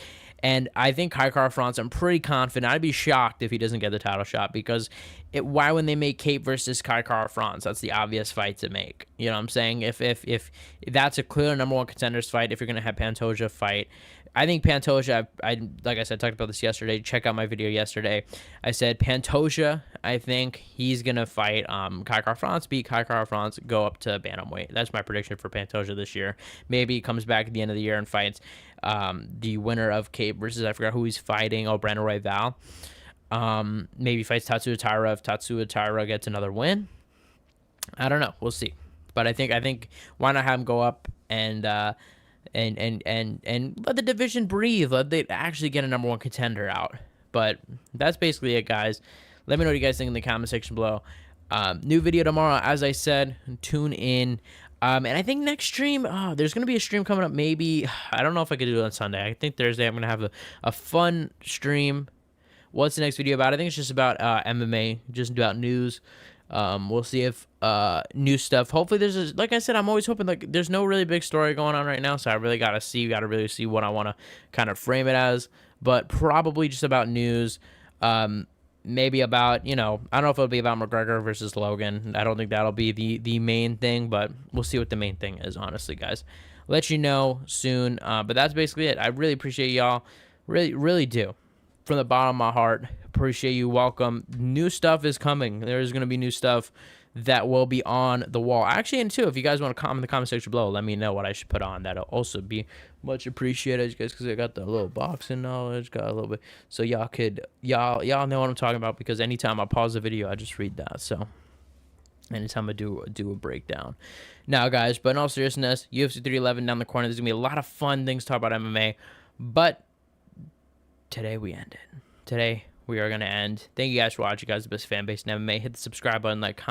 And I think Kai Kara-France, I'm pretty confident. I'd be shocked if he doesn't get the title shot, because why when they make Cape versus Kai Kara-France? That's the obvious fight to make. You know what I'm saying? If that's a clear number one contenders fight, if you're going to have Pantoja fight, I think Pantoja, I like I said, talked about this yesterday. Check out my video yesterday. I said Pantoja, I think he's going to fight Kai Kara-France, beat Kai Kara-France, go up to bantamweight. That's my prediction for Pantoja this year. Maybe he comes back at the end of the year and fights the winner of Cape versus, I forgot who he's fighting, Brandon Royval. Maybe fights Tatsuya Taira if Tatsuya Taira gets another win. I don't know. We'll see. But I think why not have him go up and let the division breathe. Let they actually get a number one contender out. But that's basically it, guys. Let me know what you guys think in the comment section below. New video tomorrow, as I said. Tune in. And I think next stream, there's going to be a stream coming up maybe. I don't know if I could do it on Sunday. I think Thursday I'm going to have a fun stream. What's the next video about? I think it's just about MMA, just about news. We'll see if new stuff. Hopefully there's like I said, I'm always hoping, like, there's no really big story going on right now, so I really got to really see what I want to kind of frame it as. but probably just about news. Maybe about, I don't know if it'll be about McGregor versus Logan. I don't think that'll be the main thing, but we'll see what the main thing is, honestly, guys. Let you know soon, but that's basically it. I really appreciate y'all. Really, really do. From the bottom of my heart, appreciate you. Welcome. New stuff is coming. There's going to be new stuff that will be on the wall. Actually, and too, if you guys want to comment in the comment section below, let me know what I should put on. That'll also be much appreciated, guys, because I got the little boxing knowledge, got a little bit, so y'all know what I'm talking about, because anytime I pause the video, I just read that. So anytime I do a breakdown. Now, guys, but in all seriousness, UFC 311 down the corner. There's gonna be a lot of fun things to talk about MMA, but today we end it. Today we are gonna end. Thank you guys for watching. You guys, the best fan base in MMA. Hit the subscribe button, like, comment.